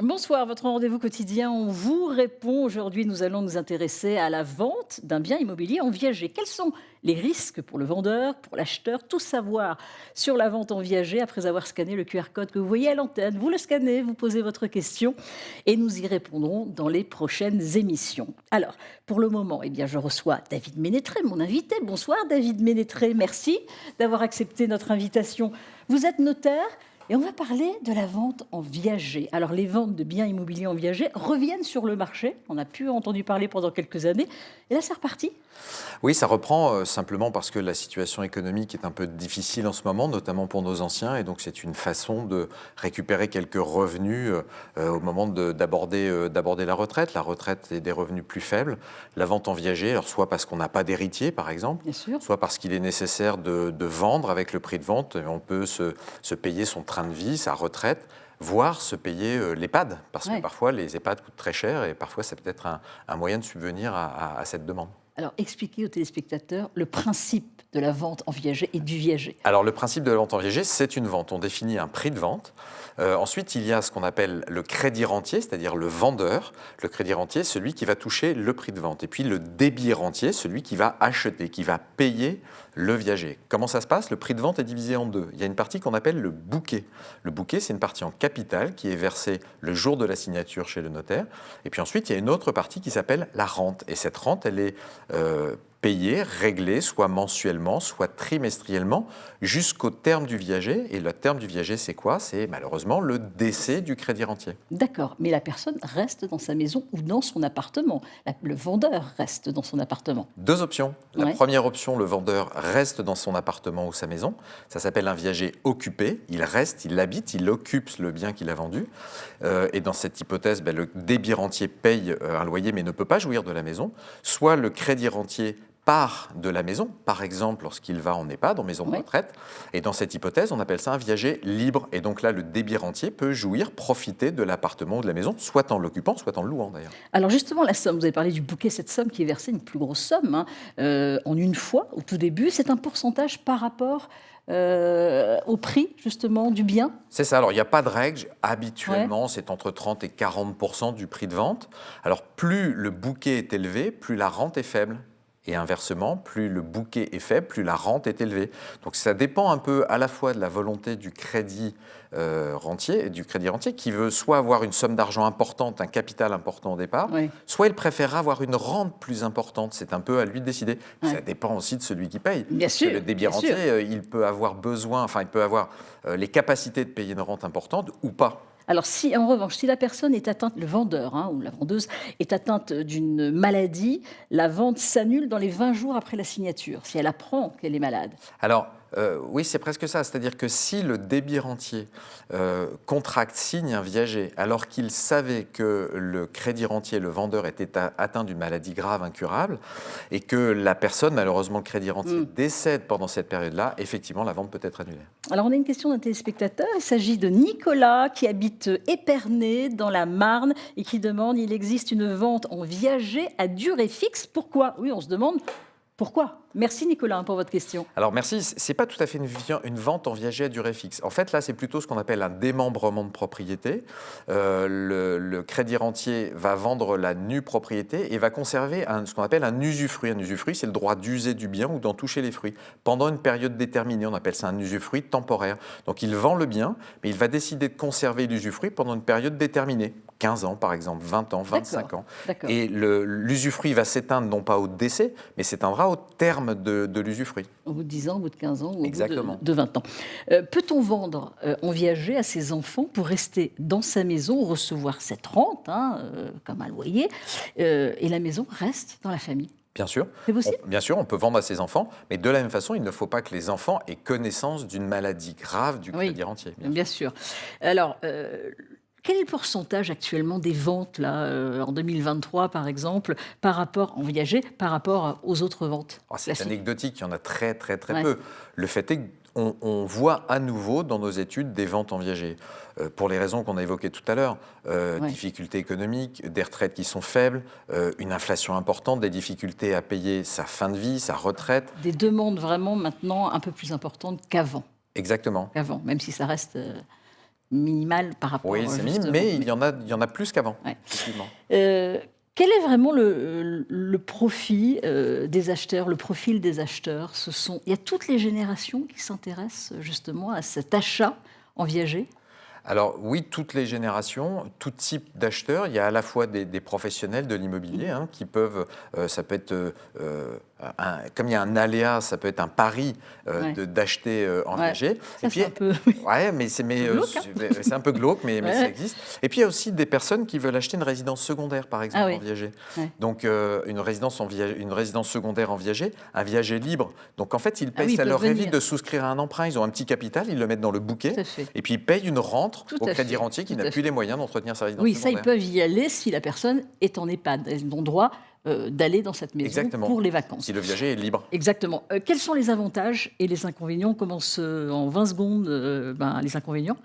Bonsoir, votre rendez-vous quotidien, on vous répond. Aujourd'hui, nous allons nous intéresser à la vente d'un bien immobilier en viager. Quels sont les risques pour le vendeur, pour l'acheteur? Tout savoir sur la vente en viager après avoir scanné le QR code que vous voyez à l'antenne. Vous le scannez, vous posez votre question et nous y répondrons dans les prochaines émissions. Alors, pour le moment, eh bien, je reçois David Ménétré, mon invité. Bonsoir David Ménétré, merci d'avoir accepté notre invitation. Vous êtes notaire. Et on va parler de la vente en viager. Alors, les ventes de biens immobiliers en viager reviennent sur le marché. On a pu entendu parler pendant quelques années. Et là, c'est reparti. Oui, ça reprend simplement parce que la situation économique est un peu difficile en ce moment, notamment pour nos anciens, et donc c'est une façon de récupérer quelques revenus au moment d'aborder la retraite. La retraite est des revenus plus faibles. La vente en viager, alors soit parce qu'on n'a pas d'héritier, par exemple, Bien sûr. soit parce qu'il est nécessaire de vendre avec le prix de vente. On peut se payer son train de vie, sa retraite, voire se payer l'EHPAD, parce que Ouais. parfois les EHPAD coûtent très cher, et parfois c'est peut-être un moyen de subvenir à cette demande. Alors, expliquez aux téléspectateurs le principe de la vente en viager et du viager. Alors, le principe de la vente en viager, c'est une vente. On définit un prix de vente. Ensuite, il y a ce qu'on appelle le crédit rentier, c'est-à-dire le vendeur. Le crédit rentier, celui qui va toucher le prix de vente. Et puis le débit rentier, celui qui va acheter, qui va payer le viager. Comment ça se passe? Le prix de vente est divisé en deux. Il y a une partie qu'on appelle le bouquet. Le bouquet, c'est une partie en capital qui est versée le jour de la signature chez le notaire. Et puis ensuite, il y a une autre partie qui s'appelle la rente. Et cette rente, elle est payée, réglée, soit mensuellement, soit trimestriellement, jusqu'au terme du viager. Et le terme du viager, c'est quoi? C'est malheureusement le décès du crédit rentier. D'accord, mais la personne reste dans sa maison ou dans son appartement. Le vendeur reste dans son appartement. Deux options. La Ouais. première option, le vendeur reste dans son appartement ou sa maison. Ça s'appelle un viager occupé. Il reste, il l'habite, il occupe le bien qu'il a vendu. Et dans cette hypothèse, le débit rentier paye un loyer mais ne peut pas jouir de la maison. Soit le crédit rentier part de la maison, par exemple lorsqu'il va en EHPAD, en maison de Ouais. retraite. Et dans cette hypothèse, on appelle ça un viager libre. Et donc là, le débit rentier peut jouir, profiter de l'appartement ou de la maison, soit en l'occupant, soit en le louant d'ailleurs. Alors justement, la somme, vous avez parlé du bouquet, cette somme qui est versée, une plus grosse somme, hein, en une fois, au tout début, c'est un pourcentage par rapport au prix, justement, du bien. C'est ça. Alors, il n'y a pas de règle. Habituellement, c'est entre 30 et 40% du prix de vente. Alors, plus le bouquet est élevé, plus la rente est faible. Et inversement, plus le bouquet est faible, plus la rente est élevée. Donc, ça dépend un peu à la fois de la volonté du crédit rentier, qui veut soit avoir une somme d'argent importante, un capital important au départ, Ouais. soit il préfère avoir une rente plus importante. C'est un peu à lui de décider. Ouais. Ça dépend aussi de celui qui paye. Bien Parce que sûr, le débit bien rentier, sûr. il peut avoir besoin, enfin, il peut avoir les capacités de payer une rente importante ou pas. Alors si, en revanche, si la personne est atteinte, le vendeur, hein, ou la vendeuse est atteinte d'une maladie, la vente s'annule dans les 20 jours après la signature, si elle apprend qu'elle est malade. Alors, oui, c'est presque ça. C'est-à-dire que si le débit rentier signe un viager, alors qu'il savait que le crédit rentier, le vendeur, était atteint d'une maladie grave, incurable, et que la personne, malheureusement, le crédit rentier, décède pendant cette période-là, effectivement, la vente peut être annulée. Alors on a une question d'un téléspectateur, il s'agit de Nicolas qui habite Épernay dans la Marne et qui demande, il existe une vente en viager à durée fixe, pourquoi? Oui, on se demande pourquoi. Merci Nicolas, hein, pour votre question. Alors merci, c'est pas tout à fait une vente en viager à durée fixe. En fait, là, c'est plutôt ce qu'on appelle un démembrement de propriété. Le crédit rentier va vendre la nue propriété et va conserver ce qu'on appelle un usufruit. Un usufruit, c'est le droit d'user du bien ou d'en toucher les fruits pendant une période déterminée. On appelle ça un usufruit temporaire. Donc il vend le bien, mais il va décider de conserver l'usufruit pendant une période déterminée. 15 ans par exemple, 20 ans, 25 ans. D'accord. Et l'usufruit va s'éteindre non pas au décès, mais s'éteindra au terme de l'usufruit. Au bout de 10 ans, au bout de 15 ans ou au bout Exactement. de 20 ans. Peut-on vendre en viager à ses enfants pour rester dans sa maison, recevoir cette rente, hein, comme un loyer, et la maison reste dans la famille? Bien sûr. C'est possible? Bien sûr, on peut vendre à ses enfants, mais de la même façon, il ne faut pas que les enfants aient connaissance d'une maladie grave du Oui, crédit rentier. bien sûr. Alors, quel est le pourcentage actuellement des ventes là, en 2023 par exemple, par rapport en viager, par rapport aux autres ventes C'est classiques? anecdotique, il y en a très Ouais. peu. Le fait est qu'on voit à nouveau dans nos études des ventes en viager. Pour les raisons qu'on a évoquées tout à l'heure, Ouais. difficultés économiques, des retraites qui sont faibles, une inflation importante, des difficultés à payer sa fin de vie, sa retraite. Des demandes vraiment maintenant un peu plus importantes qu'avant. Exactement. Même si ça reste minimal par rapport Oui, c'est minime, justement. mais il y en a plus qu'avant, Ouais. effectivement. Quel est vraiment le profit des acheteurs, le profil des acheteurs? Il y a toutes les générations qui s'intéressent justement à cet achat en viager? Alors oui, toutes les générations, tout type d'acheteurs. Il y a à la fois des professionnels de l'immobilier qui peuvent, ça peut être, comme il y a un aléa, ça peut être un pari Ouais. d'acheter en Ouais. viager. Ça, Et puis, c'est un peu ouais, mais glauque, hein? c'est un peu glauque, mais Ouais, ça ouais. existe. Et puis il y a aussi des personnes qui veulent acheter une résidence secondaire, par Ah exemple, en oui. viager. Ouais. Donc une résidence secondaire en viager, un viager libre. Donc en fait, ils Ah payent, oui, ils ça peuvent leur évite venir. de souscrire à un emprunt. Ils ont un petit capital, ils le mettent dans le bouquet, Tout à fait. et puis ils payent une rente Tout au à crédit fait. rentier qui Tout n'a à plus fait. les moyens d'entretenir sa résidence Oui, ça, ils secondaire. peuvent y aller si la personne est en EHPAD. Ils ont droit d'aller dans cette maison Exactement. pour les vacances. Si le viager est libre. Exactement. Quels sont les avantages et les inconvénients? On commence en 20 secondes. Les inconvénients.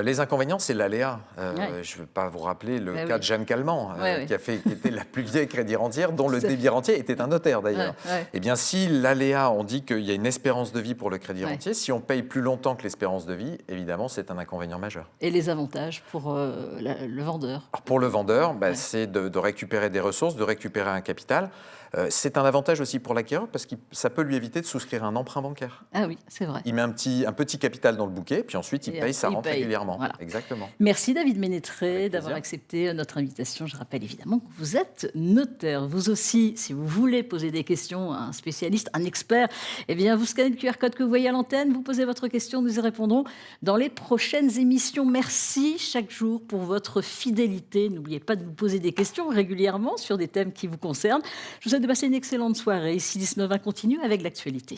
Les inconvénients, c'est l'aléa. Ouais. Je ne vais pas vous rappeler le Bah cas oui. de Jeanne Calment, Ouais, ouais. qui était la plus vieille crédit rentière, dont le Tout à débit rentier était un notaire d'ailleurs. Ouais, ouais. Eh bien, si l'aléa, on dit qu'il y a une espérance de vie pour le crédit Ouais. rentier, si on paye plus longtemps que l'espérance de vie, évidemment, c'est un inconvénient majeur. Et les avantages pour le vendeur. Alors pour le vendeur, Ouais. c'est de récupérer des ressources, de récupérer un capital. C'est un avantage aussi pour l'acquéreur parce que ça peut lui éviter de souscrire un emprunt bancaire. Ah oui, c'est vrai. Il met un petit capital dans le bouquet, puis ensuite il Et paye sa après, il rente paye. régulièrement. Voilà. Exactement. Merci David Ménétré Avec d'avoir plaisir. accepté notre invitation. Je rappelle évidemment que vous êtes notaire. Vous aussi, si vous voulez poser des questions à un spécialiste, un expert, eh bien vous scannez le QR code que vous voyez à l'antenne, vous posez votre question, nous y répondrons dans les prochaines émissions. Merci chaque jour pour votre fidélité. N'oubliez pas de vous poser des questions régulièrement sur des thèmes qui vous concernent. Je vous souhaite de passer une excellente soirée. Ici 19 continue avec l'actualité.